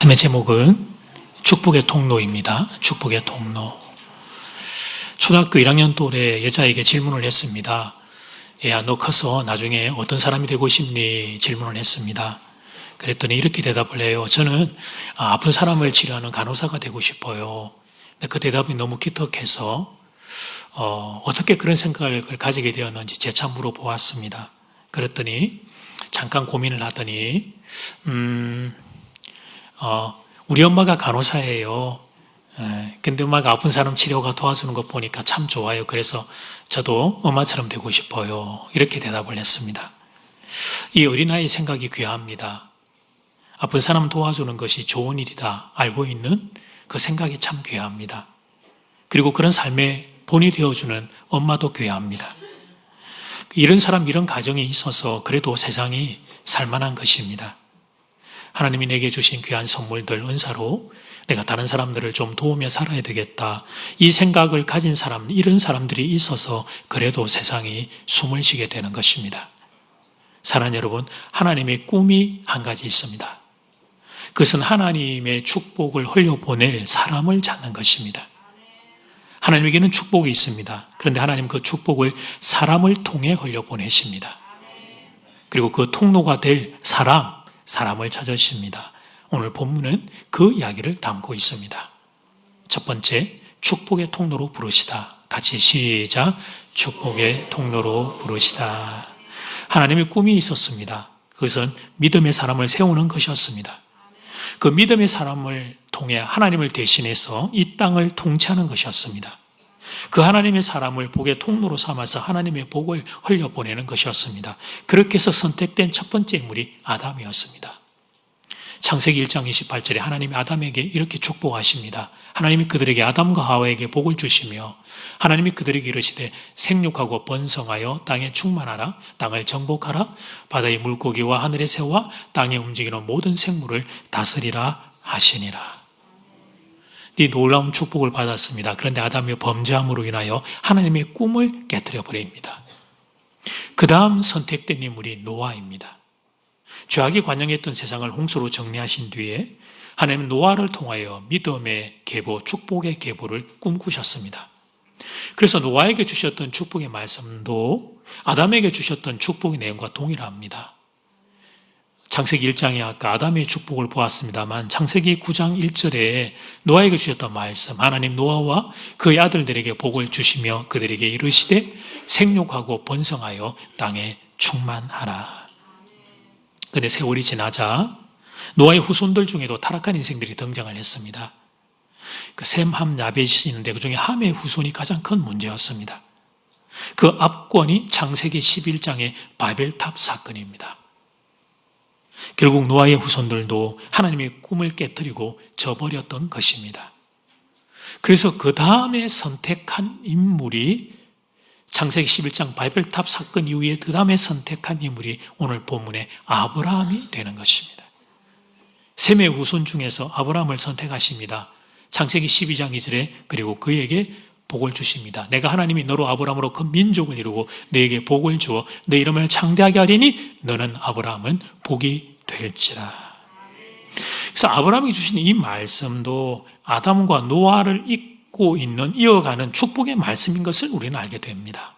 말씀의 제목은 축복의 통로입니다. 축복의 통로. 초등학교 1학년 또래 여자에게 질문을 했습니다. 얘야, 너 커서 나중에 어떤 사람이 되고 싶니? 질문을 했습니다. 그랬더니 이렇게 대답을 해요. 저는 아픈 사람을 치료하는 간호사가 되고 싶어요. 근데 그 대답이 너무 기특해서 어떻게 그런 생각을 가지게 되었는지 재차 물어보았습니다. 그랬더니 잠깐 고민을 하더니 우리 엄마가 간호사예요. 근데 엄마가 아픈 사람 치료가 도와주는 것 보니까 참 좋아요. 그래서 저도 엄마처럼 되고 싶어요. 이렇게 대답을 했습니다. 이 어린아이의 생각이 귀합니다. 아픈 사람 도와주는 것이 좋은 일이다 알고 있는 그 생각이 참 귀합니다. 그리고 그런 삶의 본이 되어주는 엄마도 귀합니다. 이런 사람, 이런 가정이 있어서 그래도 세상이 살만한 것입니다. 하나님이 내게 주신 귀한 선물들, 은사로 내가 다른 사람들을 좀 도우며 살아야 되겠다. 이 생각을 가진 사람, 이런 사람들이 있어서 그래도 세상이 숨을 쉬게 되는 것입니다. 사랑하는 여러분, 하나님의 꿈이 한 가지 있습니다. 그것은 하나님의 축복을 흘려보낼 사람을 찾는 것입니다. 하나님에게는 축복이 있습니다. 그런데 하나님 그 축복을 사람을 통해 흘려보내십니다. 그리고 그 통로가 될 사람을 찾으십니다. 오늘 본문은 그 이야기를 담고 있습니다. 첫 번째, 축복의 통로로 부르시다. 같이 시작. 축복의 통로로 부르시다. 하나님의 꿈이 있었습니다. 그것은 믿음의 사람을 세우는 것이었습니다. 그 믿음의 사람을 통해 하나님을 대신해서 이 땅을 통치하는 것이었습니다. 그 하나님의 사람을 복의 통로로 삼아서 하나님의 복을 흘려보내는 것이었습니다. 그렇게 해서 선택된 첫 번째 인물이 아담이었습니다. 창세기 1장 28절에 하나님이 아담에게 이렇게 축복하십니다. 하나님이 그들에게 아담과 하와에게 복을 주시며 하나님이 그들에게 이르시되 생육하고 번성하여 땅에 충만하라, 땅을 정복하라, 바다의 물고기와 하늘의 새와 땅에 움직이는 모든 생물을 다스리라 하시니라. 이 놀라운 축복을 받았습니다. 그런데 아담이 범죄함으로 인하여 하나님의 꿈을 깨뜨려 버립니다. 그 다음 선택된 인물이 노아입니다. 죄악이 관영했던 세상을 홍수로 정리하신 뒤에 하나님은 노아를 통하여 믿음의 계보, 축복의 계보를 꿈꾸셨습니다. 그래서 노아에게 주셨던 축복의 말씀도 아담에게 주셨던 축복의 내용과 동일합니다. 창세기 1장에 아까 아담의 축복을 보았습니다만 창세기 9장 1절에 노아에게 주셨던 말씀, 하나님 노아와 그의 아들들에게 복을 주시며 그들에게 이르시되 생육하고 번성하여 땅에 충만하라. 그런데 세월이 지나자 노아의 후손들 중에도 타락한 인생들이 등장을 했습니다. 셈, 함, 야벳이 있는데 그중에 함의 후손이 가장 큰 문제였습니다. 그 압권이 창세기 11장의 바벨탑 사건입니다. 결국 노아의 후손들도 하나님의 꿈을 깨뜨리고 저버렸던 것입니다. 그래서 그 다음에 선택한 인물이 창세기 11장 바벨탑 사건 이후에 그 다음에 선택한 인물이 오늘 본문의 아브라함이 되는 것입니다. 셈의 후손 중에서 아브라함을 선택하십니다. 창세기 12장 2절에 그리고 그에게 복을 주십니다. 내가 하나님이 너로 아브라함으로 큰 민족을 이루고 너에게 복을 주어 너 이름을 창대하게 하리니 너는 아브라함은 복이 될지라. 그래서 아브라함이 주신 이 말씀도 아담과 노아를 잇고 있는 이어가는 축복의 말씀인 것을 우리는 알게 됩니다.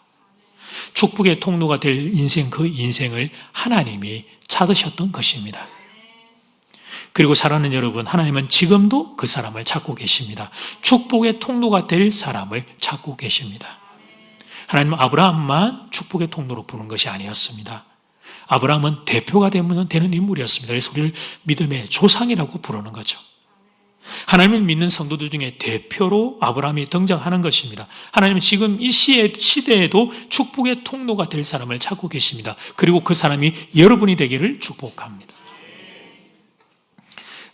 축복의 통로가 될 인생, 그 인생을 하나님이 찾으셨던 것입니다. 그리고 사랑하는 여러분, 하나님은 지금도 그 사람을 찾고 계십니다. 축복의 통로가 될 사람을 찾고 계십니다. 하나님은 아브라함만 축복의 통로로 부른 것이 아니었습니다. 아브라함은 대표가 되는 인물이었습니다. 그래서 우리를 믿음의 조상이라고 부르는 거죠. 하나님을 믿는 성도들 중에 대표로 아브라함이 등장하는 것입니다. 하나님은 지금 이 시대에도 축복의 통로가 될 사람을 찾고 계십니다. 그리고 그 사람이 여러분이 되기를 축복합니다.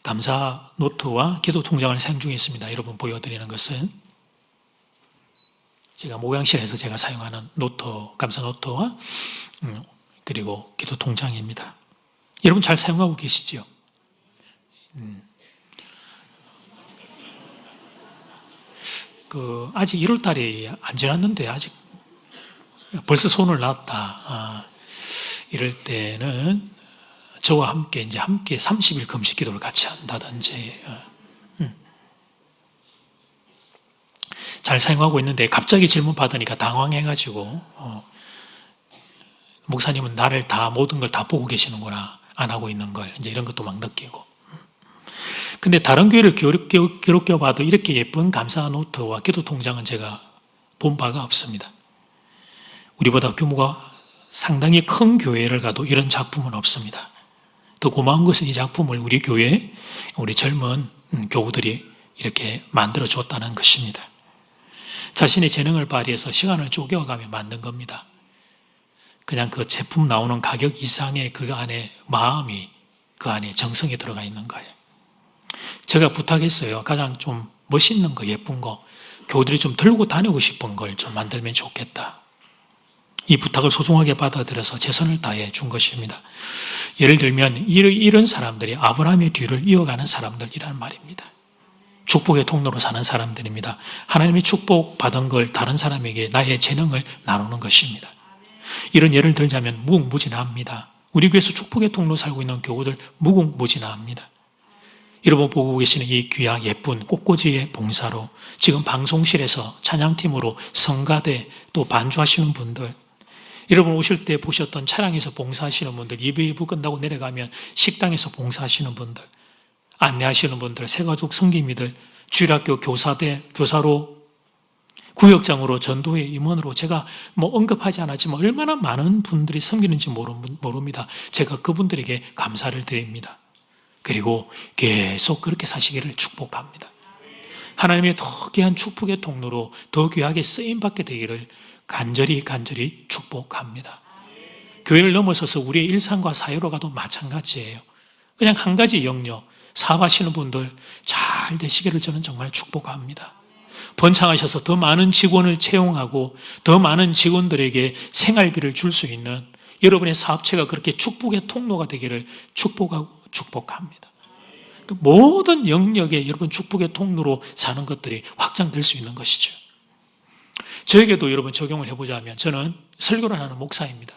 감사 노트와 기도 통장을 사용 중에 있습니다. 여러분 보여드리는 것은 제가 목양실에서 제가 사용하는 노트, 감사 노트와 그리고 기도 통장입니다. 여러분 잘 사용하고 계시죠? 아직 1월 달이 안 지났는데 아직 벌써 손을 놨다. 이럴 때는 저와 함께 30일 금식 기도를 같이 한다든지, 잘 사용하고 있는데 갑자기 질문 받으니까 당황해가지고, 목사님은 나를 모든 걸 다 보고 계시는구나. 안 하고 있는 걸. 이제 이런 것도 막 느끼고. 근데 다른 교회를 기록해 봐도 이렇게 예쁜 감사 노트와 기도 통장은 제가 본 바가 없습니다. 우리보다 규모가 상당히 큰 교회를 가도 이런 작품은 없습니다. 더 고마운 것은 이 작품을 우리 교회, 우리 젊은 교우들이 이렇게 만들어 줬다는 것입니다. 자신의 재능을 발휘해서 시간을 쪼개어가며 만든 겁니다. 그냥 그 제품 나오는 가격 이상의 그 안에 마음이, 그 안에 정성이 들어가 있는 거예요. 제가 부탁했어요. 가장 좀 멋있는 거, 예쁜 거, 교우들이 좀 들고 다니고 싶은 걸 좀 만들면 좋겠다. 이 부탁을 소중하게 받아들여서 최선을 다해 준 것입니다. 예를 들면 이런 사람들이 아브라함의 뒤를 이어가는 사람들이란 말입니다. 축복의 통로로 사는 사람들입니다. 하나님의 축복받은 걸 다른 사람에게 나의 재능을 나누는 것입니다. 이런 예를 들자면 무궁무진합니다. 우리 교회에서 축복의 통로 살고 있는 교우들 무궁무진합니다. 여러분 보고 계시는 이 귀한 예쁜 꽃꽂이의 봉사로 지금 방송실에서 찬양팀으로 성가대 또 반주하시는 분들, 여러분 오실 때 보셨던 차량에서 봉사하시는 분들, 예배부 끝나고 내려가면 식당에서 봉사하시는 분들, 안내하시는 분들, 새가족 성김이들, 주일학교 교사로, 구역장으로, 전도회 임원으로 제가 언급하지 않았지만 얼마나 많은 분들이 섬기는지 모릅니다. 제가 그분들에게 감사를 드립니다. 그리고 계속 그렇게 사시기를 축복합니다. 하나님의 더 귀한 축복의 통로로 더 귀하게 쓰임받게 되기를 간절히 축복합니다. 교회를 넘어서서 우리의 일상과 사회로 가도 마찬가지예요. 그냥 한 가지 영역, 사업하시는 분들 잘 되시기를 저는 정말 축복합니다. 번창하셔서 더 많은 직원을 채용하고 더 많은 직원들에게 생활비를 줄 수 있는 여러분의 사업체가 그렇게 축복의 통로가 되기를 축복합니다. 그 모든 영역에 여러분 축복의 통로로 사는 것들이 확장될 수 있는 것이죠. 저에게도 여러분 적용을 해보자면 저는 설교를 하는 목사입니다.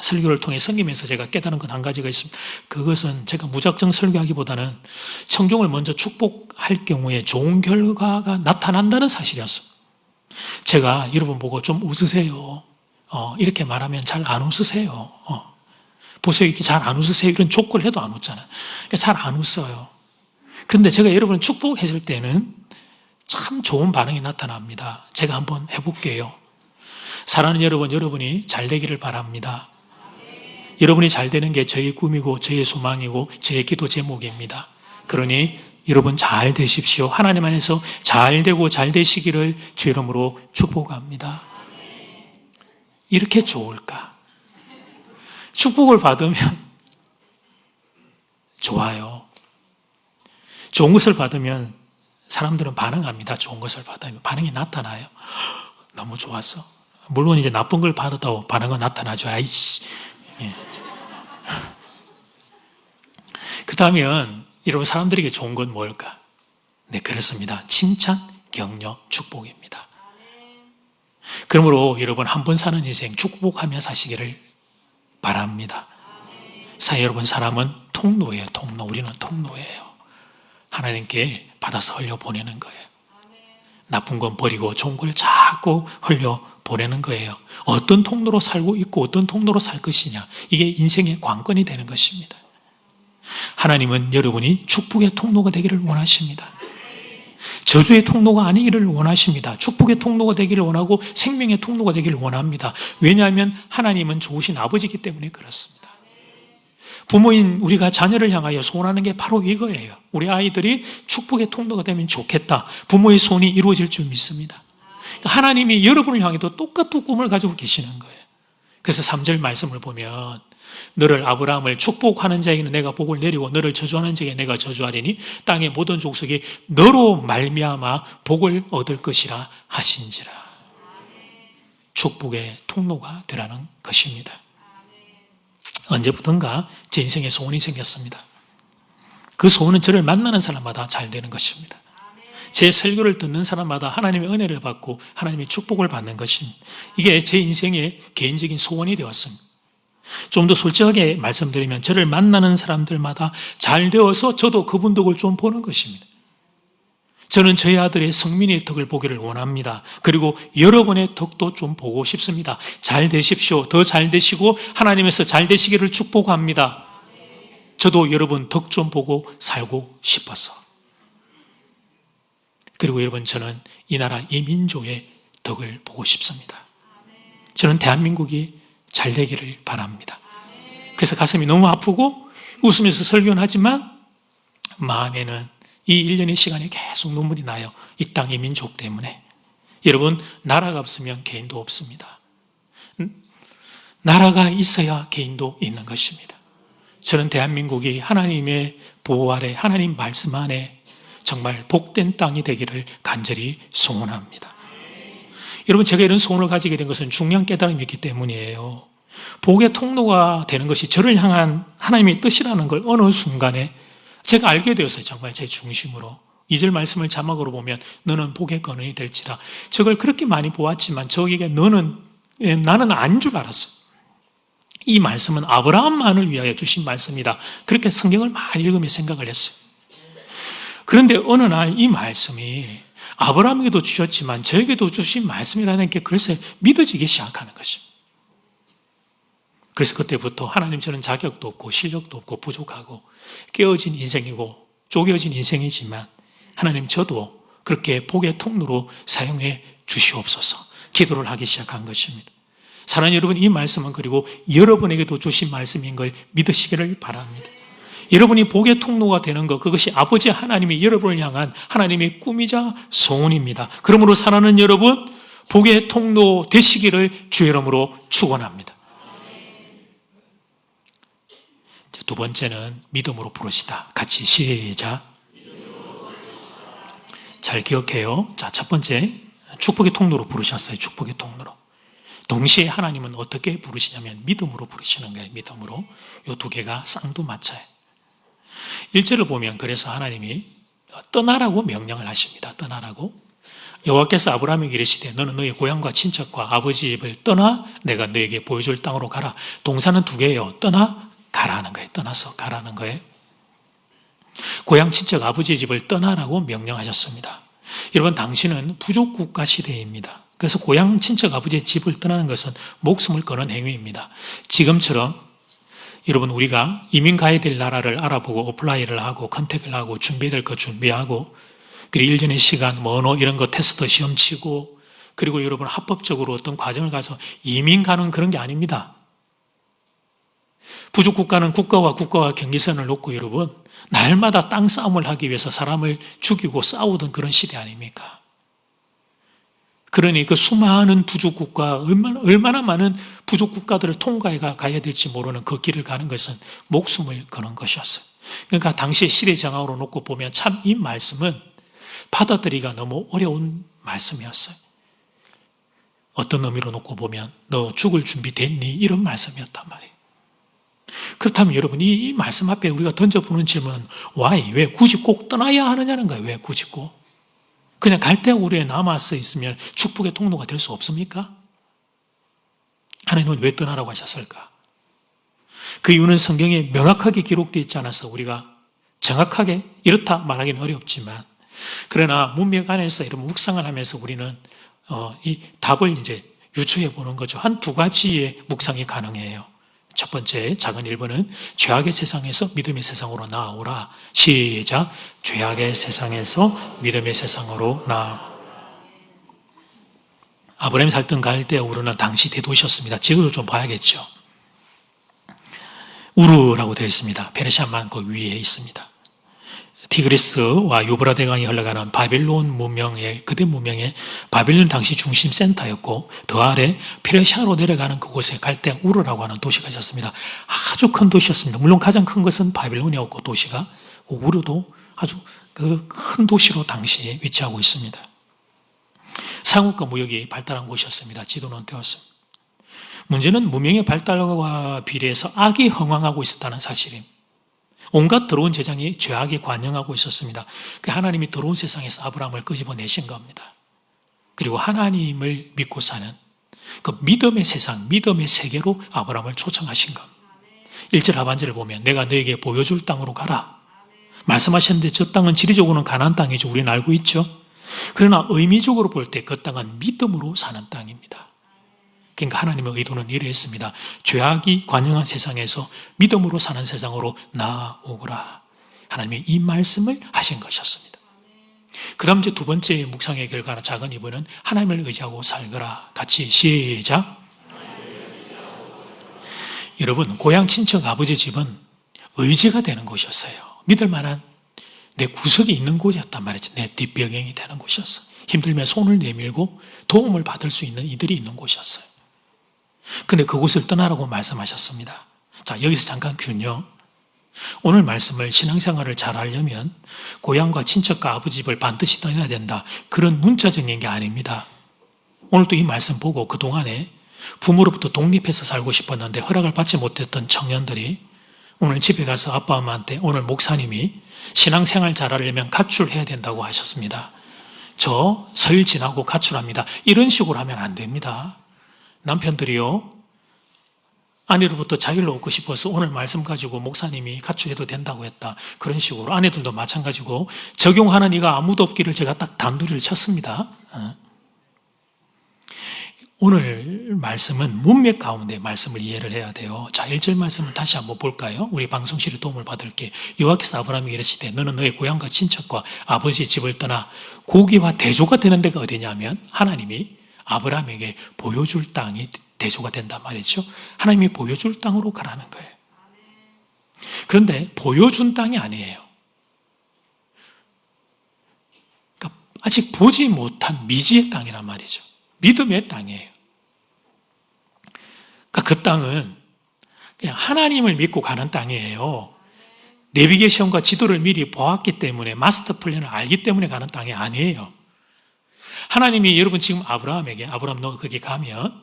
설교를 통해 섬기면서 제가 깨달은 건 한 가지가 있습니다. 그것은 제가 무작정 설교하기보다는 청중을 먼저 축복할 경우에 좋은 결과가 나타난다는 사실이었습니다. 제가 여러분 보고 좀 웃으세요. 이렇게 말하면 잘 안 웃으세요. 보세요. 이렇게 잘 안 웃으세요. 이런 조건을 해도 안 웃잖아요. 그러니까 잘 안 웃어요. 근데 제가 여러분을 축복했을 때는 참 좋은 반응이 나타납니다. 제가 한번 해볼게요. 사랑하는 여러분이 잘 되기를 바랍니다. 여러분이 잘 되는 게 저의 꿈이고 저의 소망이고 저의 기도 제목입니다. 그러니 여러분 잘 되십시오. 하나님 안에서 잘 되고 잘 되시기를 주 이름으로 축복합니다. 이렇게 좋을까? 축복을 받으면 좋아요. 좋은 것을 받으면 사람들은 반응합니다. 좋은 것을 받으면 반응이 나타나요. 너무 좋았어. 물론 이제 나쁜 걸 받았다고 반응은 나타나죠. 아이씨. 예. 그 다음엔 여러분 사람들에게 좋은 건 뭘까? 네, 그렇습니다. 칭찬, 격려, 축복입니다. 그러므로 여러분 한 번 사는 인생 축복하며 사시기를 바랍니다. 여러분 사람은 통로예요. 통로. 우리는 통로예요. 하나님께 받아서 흘려보내는 거예요. 나쁜 건 버리고 좋은 걸 자꾸 흘려보내는 거예요. 어떤 통로로 살고 있고 어떤 통로로 살 것이냐. 이게 인생의 관건이 되는 것입니다. 하나님은 여러분이 축복의 통로가 되기를 원하십니다. 저주의 통로가 아니기를 원하십니다. 축복의 통로가 되기를 원하고 생명의 통로가 되기를 원합니다. 왜냐하면 하나님은 좋으신 아버지이기 때문에 그렇습니다. 부모인 우리가 자녀를 향하여 소원하는 게 바로 이거예요. 우리 아이들이 축복의 통로가 되면 좋겠다. 부모의 소원이 이루어질 줄 믿습니다. 하나님이 여러분을 향해도 똑같은 꿈을 가지고 계시는 거예요. 그래서 3절 말씀을 보면 너를 아브라함을 축복하는 자에게는 내가 복을 내리고 너를 저주하는 자에게 내가 저주하리니 땅의 모든 족속이 너로 말미암아 복을 얻을 것이라 하신지라. 축복의 통로가 되라는 것입니다. 언제부턴가 제 인생에 소원이 생겼습니다. 그 소원은 저를 만나는 사람마다 잘 되는 것입니다. 제 설교를 듣는 사람마다 하나님의 은혜를 받고 하나님의 축복을 받는 것입니다. 이게 제 인생의 개인적인 소원이 되었습니다. 좀 더 솔직하게 말씀드리면 저를 만나는 사람들마다 잘 되어서 저도 그분 덕을 좀 보는 것입니다. 저는 저희 아들의 성민의 덕을 보기를 원합니다. 그리고 여러분의 덕도 좀 보고 싶습니다. 잘 되십시오. 더 잘 되시고 하나님에서 잘 되시기를 축복합니다. 저도 여러분 덕 좀 보고 살고 싶어서. 그리고 여러분, 저는 이 나라 이 민족의 덕을 보고 싶습니다. 저는 대한민국이 잘 되기를 바랍니다. 그래서 가슴이 너무 아프고 웃으면서 설교는 하지만 마음에는 이 1년의 시간이 계속 눈물이 나요. 이 땅, 이 민족 때문에. 여러분, 나라가 없으면 개인도 없습니다. 나라가 있어야 개인도 있는 것입니다. 저는 대한민국이 하나님의 보호 아래, 하나님 말씀 안에 정말 복된 땅이 되기를 간절히 소원합니다. 여러분, 제가 이런 소원을 가지게 된 것은 중요한 깨달음이 있기 때문이에요. 복의 통로가 되는 것이 저를 향한 하나님의 뜻이라는 걸 어느 순간에 제가 알게 되었어요. 정말 제 중심으로. 2절 말씀을 자막으로 보면 너는 복의 근원이 될지라. 저걸 그렇게 많이 보았지만 저에게 나는 아닌 줄 알았어요. 이 말씀은 아브라함만을 위하여 주신 말씀이다. 그렇게 성경을 많이 읽으며 생각을 했어요. 그런데 어느 날 이 말씀이 아브라함에게도 주셨지만 저에게도 주신 말씀이라는 게 글쎄 믿어지기 시작하는 것입니다. 그래서 그때부터 하나님, 저는 자격도 없고 실력도 없고 부족하고 깨어진 인생이고 쪼개어진 인생이지만 하나님, 저도 그렇게 복의 통로로 사용해 주시옵소서 기도를 하기 시작한 것입니다. 사랑하는 여러분, 이 말씀은 그리고 여러분에게도 주신 말씀인 걸 믿으시기를 바랍니다. 여러분이 복의 통로가 되는 것, 그것이 아버지 하나님이 여러분을 향한 하나님의 꿈이자 소원입니다. 그러므로 사랑하는 여러분, 복의 통로 되시기를 주의 이름으로 축원합니다. 두 번째는 믿음으로 부르시다. 같이 시작. 잘 기억해요. 자, 첫 번째, 축복의 통로로 부르셨어요. 축복의 통로로. 동시에 하나님은 어떻게 부르시냐면 믿음으로 부르시는 거예요. 믿음으로. 이 두 개가 쌍두마차예요. 1절을 보면 그래서 하나님이 떠나라고 명령을 하십니다. 떠나라고. 여호와께서 아브라함에게 이르시되 너는 너의 고향과 친척과 아버지 집을 떠나 내가 너에게 보여줄 땅으로 가라. 동사는 두 개예요. 떠나, 가라는 거예요. 떠나서 가라는 거예요. 고향 친척 아버지 집을 떠나라고 명령하셨습니다. 여러분, 당시는 부족국가 시대입니다. 그래서 고향 친척 아버지의 집을 떠나는 것은 목숨을 거는 행위입니다. 지금처럼 여러분, 우리가 이민 가야 될 나라를 알아보고 어플라이를 하고 컨택을 하고 준비해야 될 거 준비하고 그리고 1년의 시간, 언어 이런 거 테스트 시험 치고 그리고 여러분 합법적으로 어떤 과정을 가서 이민 가는 그런 게 아닙니다. 부족국가는 국가와 경계선을 놓고 여러분 날마다 땅 싸움을 하기 위해서 사람을 죽이고 싸우던 그런 시대 아닙니까? 그러니 그 수많은 부족국가, 얼마나 많은 부족국가들을 통과해 가야 될지 모르는 그 길을 가는 것은 목숨을 거는 것이었어요. 그러니까 당시의 시대 정황으로 놓고 보면 참 이 말씀은 받아들이기가 너무 어려운 말씀이었어요. 어떤 의미로 놓고 보면 너 죽을 준비 됐니? 이런 말씀이었단 말이에요. 그렇다면 여러분, 이 말씀 앞에 우리가 던져보는 질문은 why? 왜 굳이 꼭 떠나야 하느냐는 거예요. 왜 굳이 꼭? 그냥 갈대우리에 남아서 있으면 축복의 통로가 될 수 없습니까? 하나님은 왜 떠나라고 하셨을까? 그 이유는 성경에 명확하게 기록되어 있지 않아서 우리가 정확하게 이렇다 말하기는 어렵지만 그러나 문맥 안에서 이런 묵상을 하면서 우리는 이 답을 이제 유추해 보는 거죠. 한 두 가지의 묵상이 가능해요. 첫 번째, 작은 1번은 죄악의 세상에서 믿음의 세상으로 나아오라. 시작. 죄악의 세상에서 믿음의 세상으로 나아오라. 아브라함이 살던 갈대우르는 당시 대도시였습니다. 지금도 좀 봐야겠죠. 우르라고 되어 있습니다. 페르시아만 그 위에 있습니다. 티그리스와 유브라데 강이 흘러가는 바빌론 문명의, 그대 문명의 바빌론 당시 중심 센터였고 더 아래 페르시아로 내려가는 그곳에 갈대 우르라고 하는 도시가 있었습니다. 아주 큰 도시였습니다. 물론 가장 큰 것은 바빌론이었고 도시가 우르도 아주 그 큰 도시로 당시에 위치하고 있습니다. 상업과 무역이 발달한 곳이었습니다. 지도는 되었습니다. 문제는 문명의 발달과 비례해서 악이 흥황하고 있었다는 사실입니다. 온갖 더러운 재앙이 죄악에 관영하고 있었습니다. 그 하나님이 더러운 세상에서 아브라함을 끄집어내신 겁니다. 그리고 하나님을 믿고 사는 그 믿음의 세상, 믿음의 세계로 아브라함을 초청하신 것. 1절 하반절을 보면 내가 너에게 보여줄 땅으로 가라. 말씀하셨는데 저 땅은 지리적으로는 가나안 땅이죠. 우리는 알고 있죠. 그러나 의미적으로 볼 때 그 땅은 믿음으로 사는 땅입니다. 그러니까 하나님의 의도는 이러했습니다. 죄악이 관영한 세상에서 믿음으로 사는 세상으로 나아오거라. 하나님이 이 말씀을 하신 것이었습니다. 그 다음 이제 두 번째 묵상의 결과는 작은 이번은 하나님을 의지하고 살거라. 같이 시작. 여러분, 고향 친척 아버지 집은 의지가 되는 곳이었어요. 믿을 만한 내 구석이 있는 곳이었단 말이죠. 내 뒷배경이 되는 곳이었어. 힘들면 손을 내밀고 도움을 받을 수 있는 이들이 있는 곳이었어요. 근데 그곳을 떠나라고 말씀하셨습니다. 자, 여기서 잠깐 균요. 오늘 말씀을 신앙생활을 잘 하려면 고향과 친척과 아버지 집을 반드시 떠나야 된다. 그런 문자적인 게 아닙니다. 오늘도 이 말씀 보고 그동안에 부모로부터 독립해서 살고 싶었는데 허락을 받지 못했던 청년들이 오늘 집에 가서 아빠 엄마한테 오늘 목사님이 신앙생활 잘하려면 가출해야 된다고 하셨습니다. 저 설 지나고 가출합니다. 이런 식으로 하면 안 됩니다. 남편들이요, 아내로부터 자유를 얻고 싶어서 오늘 말씀 가지고 목사님이 가출해도 된다고 했다. 그런 식으로 아내들도 마찬가지고 적용하는 이가 아무도 없기를 제가 딱 단도리를 쳤습니다. 오늘 말씀은 문맥 가운데 말씀을 이해를 해야 돼요. 자, 1절 말씀을 다시 한번 볼까요? 우리 방송실에 도움을 받을게. 여호와께서 아브라함에게 이르시되 너는 너의 고향과 친척과 아버지의 집을 떠나 고기와 대조가 되는 데가 어디냐면 하나님이 아브라함에게 보여줄 땅이 대조가 된단 말이죠. 하나님이 보여줄 땅으로 가라는 거예요. 그런데 보여준 땅이 아니에요. 그러니까 아직 보지 못한 미지의 땅이란 말이죠. 믿음의 땅이에요. 그러니까 그 땅은 그냥 하나님을 믿고 가는 땅이에요. 내비게이션과 지도를 미리 보았기 때문에 마스터 플랜을 알기 때문에 가는 땅이 아니에요. 하나님이 여러분 지금 아브라함에게 아브라함 너 거기 가면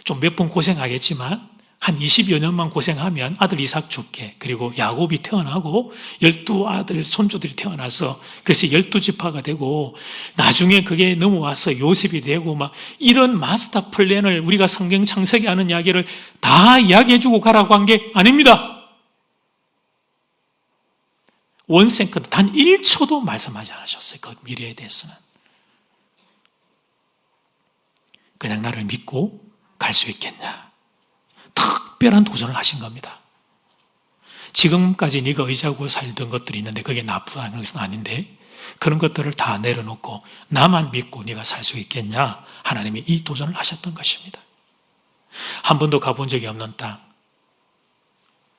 좀 몇 번 고생하겠지만 한 20여 년만 고생하면 아들 이삭 줄게. 그리고 야곱이 태어나고 12아들 손주들이 태어나서 그래서 12지파가 되고 나중에 그게 넘어와서 요셉이 되고 막 이런 마스터 플랜을 우리가 성경 창세기 하는 이야기를 다 이야기해주고 가라고 한 게 아닙니다. 원생껏 단 1초도 말씀하지 않으셨어요. 그 미래에 대해서는. 그냥 나를 믿고 갈 수 있겠냐. 특별한 도전을 하신 겁니다. 지금까지 네가 의지하고 살던 것들이 있는데 그게 나쁘다는 것은 아닌데 그런 것들을 다 내려놓고 나만 믿고 네가 살 수 있겠냐. 하나님이 이 도전을 하셨던 것입니다. 한 번도 가본 적이 없는 땅.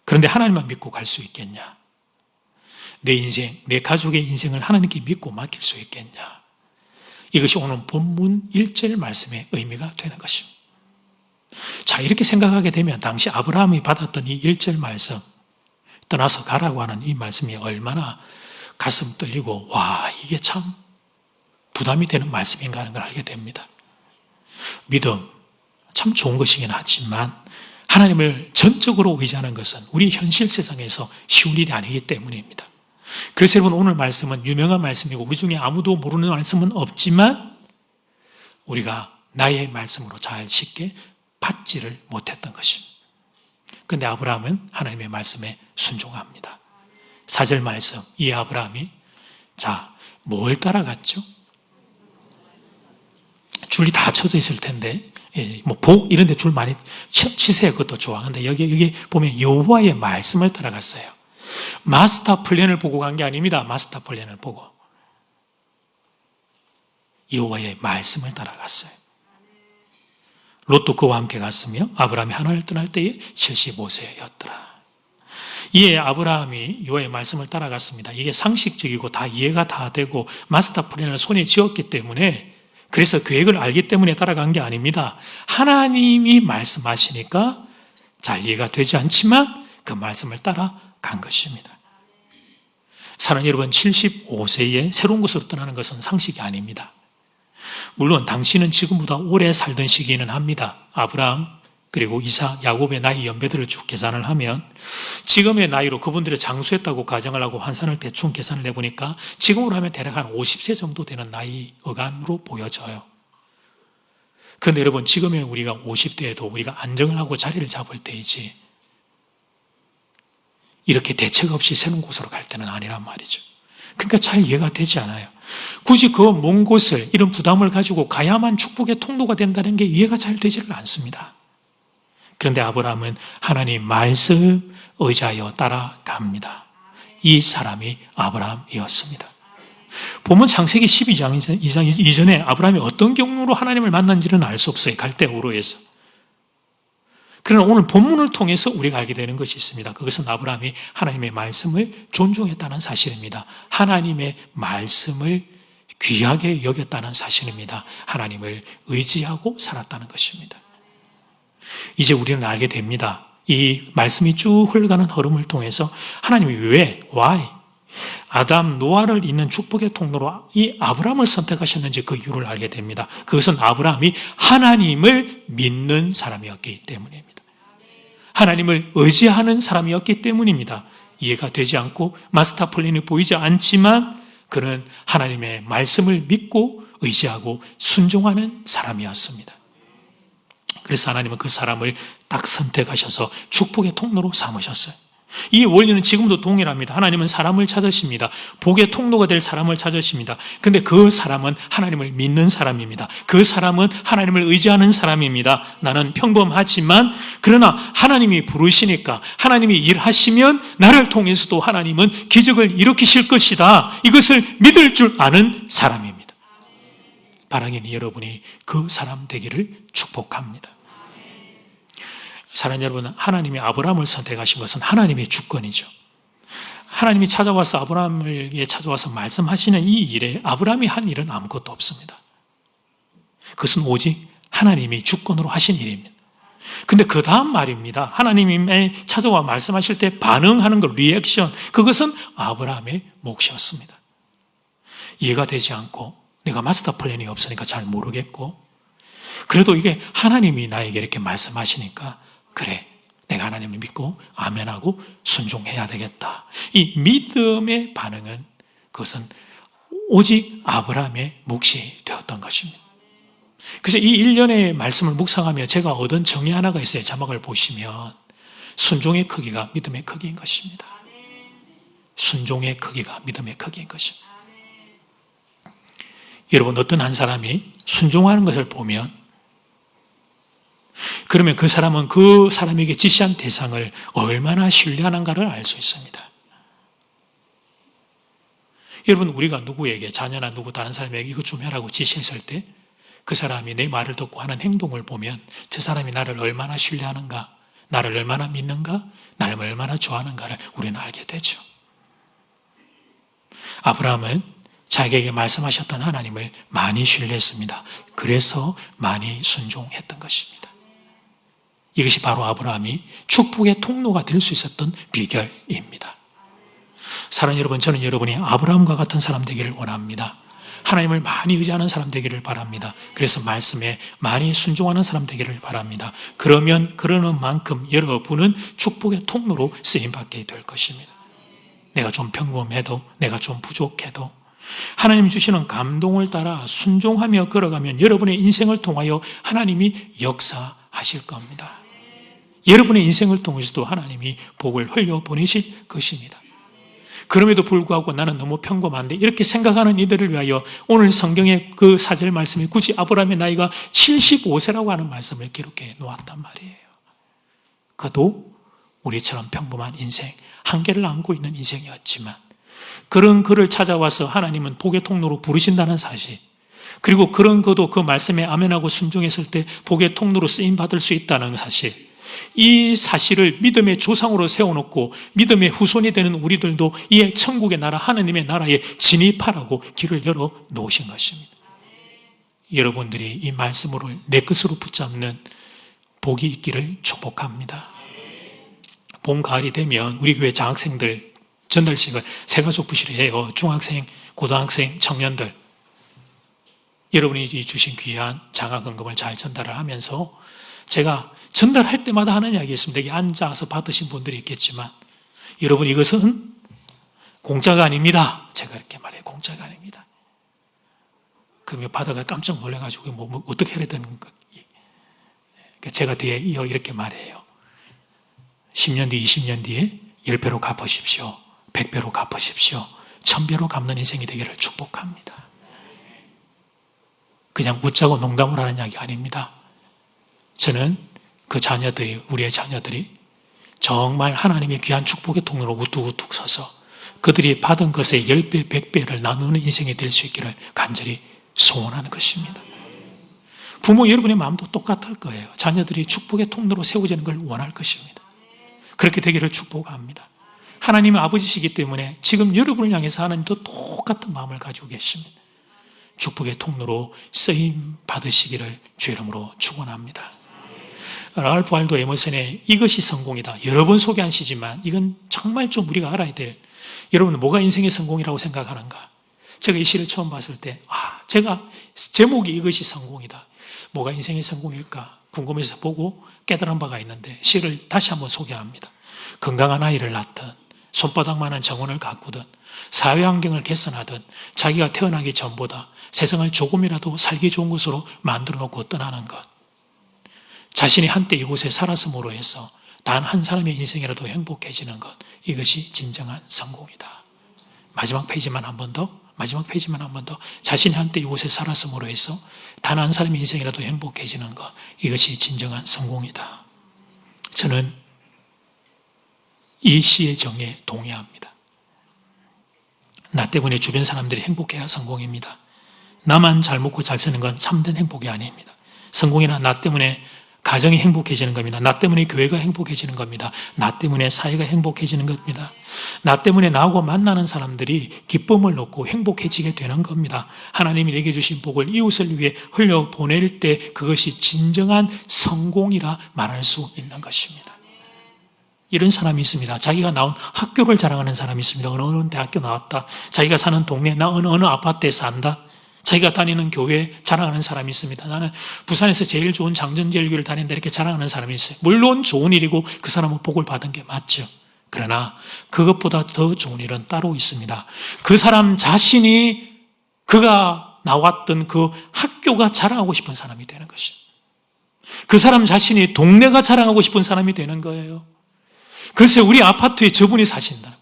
그런데 하나님만 믿고 갈 수 있겠냐. 내 인생, 내 가족의 인생을 하나님께 믿고 맡길 수 있겠냐. 이것이 오늘 본문 1절 말씀의 의미가 되는 것입니다. 자, 이렇게 생각하게 되면 당시 아브라함이 받았던 이 1절 말씀, 떠나서 가라고 하는 이 말씀이 얼마나 가슴 떨리고 와, 이게 참 부담이 되는 말씀인가 하는 걸 알게 됩니다. 믿음, 참 좋은 것이긴 하지만 하나님을 전적으로 의지하는 것은 우리 현실 세상에서 쉬운 일이 아니기 때문입니다. 그래서 여러분 오늘 말씀은 유명한 말씀이고 우리 중에 아무도 모르는 말씀은 없지만 우리가 나의 말씀으로 잘 쉽게 받지를 못했던 것입니다. 그런데 아브라함은 하나님의 말씀에 순종합니다. 4절 말씀, 이 아브라함이 자, 뭘 따라갔죠? 줄이 다 쳐져 있을 텐데 뭐 복 이런 데 줄 많이 치세요. 그것도 좋아. 근데 여기 보면 여호와의 말씀을 따라갔어요. 마스터 플랜을 보고 간 게 아닙니다. 마스터 플랜을 보고 여호와의 말씀을 따라갔어요. 롯도 그와 함께 갔으며 아브라함이 하나님을 떠날 때에 75세였더라. 이에 아브라함이 여호와의 말씀을 따라갔습니다. 이게 상식적이고 다 이해가 다 되고 마스터 플랜을 손에 쥐었기 때문에 그래서 계획을 알기 때문에 따라간 게 아닙니다. 하나님이 말씀하시니까 잘 이해가 되지 않지만 그 말씀을 따라간 것입니다. 사랑 여러분, 75세에 새로운 곳으로 떠나는 것은 상식이 아닙니다. 물론 당신은 지금보다 오래 살던 시기는 합니다. 아브라함 그리고 이삭, 야곱의 나이 연배들을 쭉 계산을 하면 지금의 나이로 그분들이 장수했다고 가정을 하고 환산을 대충 계산을 해보니까 지금으로 하면 대략 한 50세 정도 되는 나이 어간으로 보여져요. 그런데 여러분, 지금의 우리가 50대에도 우리가 안정을 하고 자리를 잡을 때이지 이렇게 대책 없이 새로운 곳으로 갈 때는 아니란 말이죠. 그러니까 잘 이해가 되지 않아요. 굳이 그 먼 곳을 이런 부담을 가지고 가야만 축복의 통로가 된다는 게 이해가 잘 되지를 않습니다. 그런데 아브라함은 하나님 말씀 의지하여 따라갑니다. 이 사람이 아브라함이었습니다. 보면 창세기 12장 이전에 아브라함이 어떤 경로로 하나님을 만난지는 알 수 없어요. 갈대우르에서. 그러나 오늘 본문을 통해서 우리가 알게 되는 것이 있습니다. 그것은 아브라함이 하나님의 말씀을 존중했다는 사실입니다. 하나님의 말씀을 귀하게 여겼다는 사실입니다. 하나님을 의지하고 살았다는 것입니다. 이제 우리는 알게 됩니다. 이 말씀이 쭉 흘러가는 흐름을 통해서 하나님이 왜, why, 아담, 노아를 잇는 축복의 통로로 이 아브라함을 선택하셨는지 그 이유를 알게 됩니다. 그것은 아브라함이 하나님을 믿는 사람이었기 때문입니다. 하나님을 의지하는 사람이었기 때문입니다. 이해가 되지 않고 마스터 플랜이 보이지 않지만 그는 하나님의 말씀을 믿고 의지하고 순종하는 사람이었습니다. 그래서 하나님은 그 사람을 딱 선택하셔서 축복의 통로로 삼으셨어요. 이 원리는 지금도 동일합니다. 하나님은 사람을 찾으십니다. 복의 통로가 될 사람을 찾으십니다. 근데 그 사람은 하나님을 믿는 사람입니다. 그 사람은 하나님을 의지하는 사람입니다. 나는 평범하지만 그러나 하나님이 부르시니까 하나님이 일하시면 나를 통해서도 하나님은 기적을 일으키실 것이다. 이것을 믿을 줄 아는 사람입니다. 바라기니 여러분이 그 사람 되기를 축복합니다. 사랑하는 여러분, 하나님이 아브라함을 선택하신 것은 하나님의 주권이죠. 하나님이 찾아와서 아브라함을 찾아와서 말씀하시는 이 일에 아브라함이 한 일은 아무것도 없습니다. 그것은 오직 하나님이 주권으로 하신 일입니다. 근데 그 다음 말입니다. 하나님이 찾아와 말씀하실 때 반응하는 것, 리액션, 그것은 아브라함의 몫이었습니다. 이해가 되지 않고 내가 마스터 플랜이 없으니까 잘 모르겠고 그래도 이게 하나님이 나에게 이렇게 말씀하시니까 그래, 내가 하나님을 믿고 아멘하고 순종해야 되겠다. 이 믿음의 반응은 그것은 오직 아브라함의 몫이 되었던 것입니다. 그래서 이 일련의 말씀을 묵상하며 제가 얻은 정의 하나가 있어요. 자막을 보시면 순종의 크기가 믿음의 크기인 것입니다. 순종의 크기가 믿음의 크기인 것입니다. 여러분, 어떤 한 사람이 순종하는 것을 보면 그러면 그 사람은 그 사람에게 지시한 대상을 얼마나 신뢰하는가를 알 수 있습니다. 여러분, 우리가 누구에게, 자녀나 누구 다른 사람에게 이것 좀 해라고 지시했을 때 그 사람이 내 말을 듣고 하는 행동을 보면 저 사람이 나를 얼마나 신뢰하는가, 나를 얼마나 믿는가, 나를 얼마나 좋아하는가를 우리는 알게 되죠. 아브라함은 자기에게 말씀하셨던 하나님을 많이 신뢰했습니다. 그래서 많이 순종했던 것입니다. 이것이 바로 아브라함이 축복의 통로가 될 수 있었던 비결입니다. 사랑하는 여러분, 저는 여러분이 아브라함과 같은 사람 되기를 원합니다. 하나님을 많이 의지하는 사람 되기를 바랍니다. 그래서 말씀에 많이 순종하는 사람 되기를 바랍니다. 그러는 만큼 여러분은 축복의 통로로 쓰임받게 될 것입니다. 내가 좀 평범해도, 내가 좀 부족해도 하나님 주시는 감동을 따라 순종하며 걸어가면 여러분의 인생을 통하여 하나님이 역사하실 겁니다. 여러분의 인생을 통해서도 하나님이 복을 흘려보내실 것입니다. 그럼에도 불구하고 나는 너무 평범한데 이렇게 생각하는 이들을 위하여 오늘 성경의 그 사절 말씀이 굳이 아브라함의 나이가 75세라고 하는 말씀을 기록해 놓았단 말이에요. 그도 우리처럼 평범한 인생, 한계를 안고 있는 인생이었지만 그런 그를 찾아와서 하나님은 복의 통로로 부르신다는 사실, 그리고 그런 그도 그 말씀에 아멘하고 순종했을 때 복의 통로로 쓰임받을 수 있다는 사실, 이 사실을 믿음의 조상으로 세워놓고 믿음의 후손이 되는 우리들도 이 천국의 나라, 하나님의 나라에 진입하라고 길을 열어 놓으신 것입니다. 여러분들이 이 말씀을 내 것으로 붙잡는 복이 있기를 축복합니다. 봄, 가을이 되면 우리 교회 장학생들 전달식을 새가족부시로 해요. 중학생, 고등학생, 청년들. 여러분이 주신 귀한 장학금을 잘 전달을 하면서 제가 전달할 때마다 하는 이야기가 있습니다. 여기 앉아서 받으신 분들이 있겠지만 여러분, 이것은 공짜가 아닙니다. 제가 이렇게 말해요. 공짜가 아닙니다. 그러면 받아가 깜짝 놀라가지고 뭐 어떻게 해야 되는 제가 뒤에 이어 이렇게 말해요. 10년 뒤, 20년 뒤에 10배로 갚으십시오. 100배로 갚으십시오. 1000배로 갚는 인생이 되기를 축복합니다. 그냥 웃자고 농담을 하는 이야기 아닙니다. 저는 그 자녀들이, 우리의 자녀들이 정말 하나님의 귀한 축복의 통로로 우뚝우뚝 서서 그들이 받은 것의 10배, 100배를 나누는 인생이 될 수 있기를 간절히 소원하는 것입니다. 부모 여러분의 마음도 똑같을 거예요. 자녀들이 축복의 통로로 세워지는 걸 원할 것입니다. 그렇게 되기를 축복합니다. 하나님은 아버지시기 때문에 지금 여러분을 향해서 하나님도 똑같은 마음을 가지고 계십니다. 축복의 통로로 쓰임 받으시기를 주의 이름으로 축원합니다. 랄프 waldo 에머슨의 이것이 성공이다. 여러 번 소개하시지만 이건 정말 좀 우리가 알아야 될, 여러분은 뭐가 인생의 성공이라고 생각하는가? 제가 이 시를 처음 봤을 때 제가 제목이 이것이 성공이다. 뭐가 인생의 성공일까 궁금해서 보고 깨달은 바가 있는데 시를 다시 한번 소개합니다. 건강한 아이를 낳든 손바닥만한 정원을 가꾸든 사회환경을 개선하든 자기가 태어나기 전보다 세상을 조금이라도 살기 좋은 곳으로 만들어 놓고 떠나는 것, 자신이 한때 이곳에 살았음으로 해서 단 한 사람의 인생이라도 행복해지는 것, 이것이 진정한 성공이다. 마지막 페이지만 한 번 더, 자신이 한때 이곳에 살았음으로 해서 단 한 사람의 인생이라도 행복해지는 것, 이것이 진정한 성공이다. 저는 이 시의 정의에 동의합니다. 나 때문에 주변 사람들이 행복해야 성공입니다. 나만 잘 먹고 잘 사는 건 참된 행복이 아닙니다. 성공이란 나 때문에 가정이 행복해지는 겁니다. 나 때문에 교회가 행복해지는 겁니다. 나 때문에 사회가 행복해지는 겁니다. 나 때문에 나하고 만나는 사람들이 기쁨을 얻고 행복해지게 되는 겁니다. 하나님이 내게 주신 복을 이웃을 위해 흘려보낼 때 그것이 진정한 성공이라 말할 수 있는 것입니다. 이런 사람이 있습니다. 자기가 나온 학교를 자랑하는 사람이 있습니다. 어느 대학교 나왔다. 자기가 사는 동네, 나 어느 아파트에 산다. 자기가 다니는 교회 자랑하는 사람이 있습니다. 나는 부산에서 제일 좋은 장전제일교회를 다닌다, 이렇게 자랑하는 사람이 있어요. 물론 좋은 일이고 그 사람은 복을 받은 게 맞죠. 그러나 그것보다 더 좋은 일은 따로 있습니다. 그 사람 자신이 그가 나왔던 그 학교가 자랑하고 싶은 사람이 되는 것입니다. 그 사람 자신이 동네가 자랑하고 싶은 사람이 되는 거예요. 글쎄 우리 아파트에 저분이 사신다.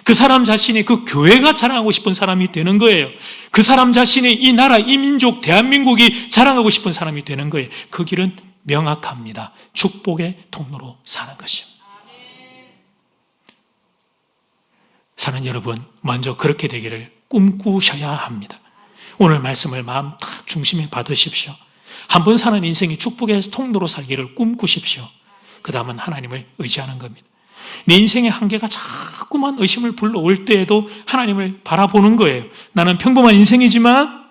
그 사람 자신이 그 교회가 자랑하고 싶은 사람이 되는 거예요. 그 사람 자신이 이 나라, 이 민족, 대한민국이 자랑하고 싶은 사람이 되는 거예요. 그 길은 명확합니다. 축복의 통로로 사는 것입니다. 사는 여러분, 먼저 그렇게 되기를 꿈꾸셔야 합니다. 오늘 말씀을 마음 딱 중심에 받으십시오. 한번 사는 인생이 축복의 통로로 살기를 꿈꾸십시오. 그 다음은 하나님을 의지하는 겁니다. 내 인생의 한계가 자꾸만 의심을 불러올 때에도 하나님을 바라보는 거예요. 나는 평범한 인생이지만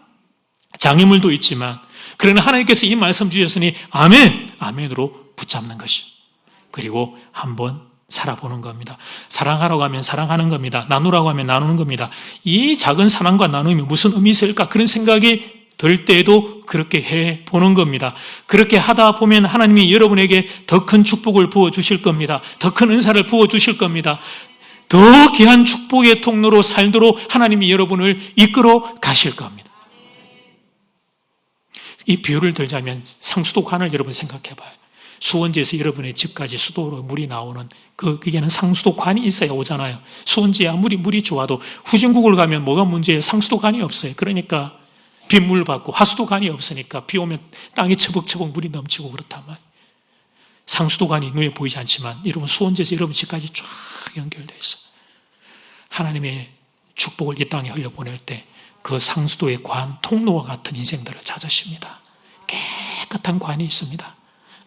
장애물도 있지만 그러나 하나님께서 이 말씀 주셨으니 아멘, 아멘으로 붙잡는 것입니다. 그리고 한번 살아보는 겁니다. 사랑하라고 하면 사랑하는 겁니다. 나누라고 하면 나누는 겁니다. 이 작은 사랑과 나눔이 무슨 의미 있을까? 그런 생각이 들 때에도 그렇게 해보는 겁니다. 그렇게 하다 보면 하나님이 여러분에게 더 큰 축복을 부어주실 겁니다. 더 큰 은사를 부어주실 겁니다. 더 귀한 축복의 통로로 살도록 하나님이 여러분을 이끌어 가실 겁니다. 이 비유를 들자면 상수도관을 여러분 생각해봐요. 수원지에서 여러분의 집까지 수도로 물이 나오는 그게는 상수도관이 있어야 오잖아요. 수원지에 아무리 물이 좋아도 후진국을 가면 뭐가 문제예요? 상수도관이 없어요. 그러니까 빗물 받고 하수도관이 없으니까 비 오면 땅에 처벅처벅 물이 넘치고 그렇단 말이에요. 상수도관이 눈에 보이지 않지만 여러분 수원지에서 여러분 집까지 쫙 연결되어 있어요. 하나님의 축복을 이 땅에 흘려보낼 때 그 상수도의 관, 통로와 같은 인생들을 찾으십니다. 깨끗한 관이 있습니다.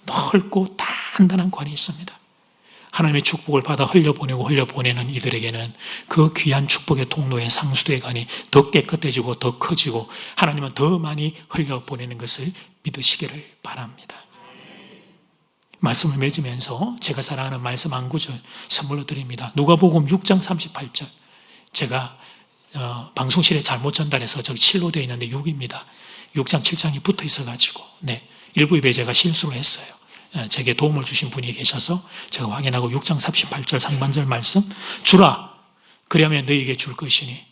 넓고 단단한 관이 있습니다. 하나님의 축복을 받아 흘려보내는 이들에게는 그 귀한 축복의 통로의 상수도의 관이 더 깨끗해지고 더 커지고 하나님은 더 많이 흘려보내는 것을 믿으시기를 바랍니다. 말씀을 맺으면서 제가 사랑하는 말씀 한 구절 선물로 드립니다. 누가복음 6장 38절. 제가 방송실에 잘못 전달해서 저기 7로 되어 있는데 6입니다. 6장 7장이 붙어 있어가지고 일부 예배 제가 실수를 했어요. 제게 도움을 주신 분이 계셔서 제가 확인하고 6장 38절 상반절 말씀, 주라 그리하면 너희에게 줄 것이니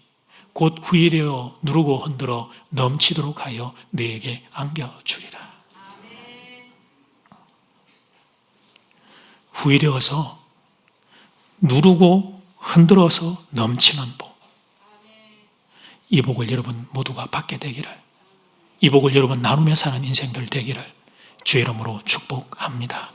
곧 후일되어 누르고 흔들어 넘치도록 하여 너희에게 안겨주리라. 후일되어서 누르고 흔들어서 넘치는 복. 이 복을 여러분 모두가 받게 되기를, 이 복을 여러분 나누며 사는 인생들 되기를 주의 이름으로 축복합니다.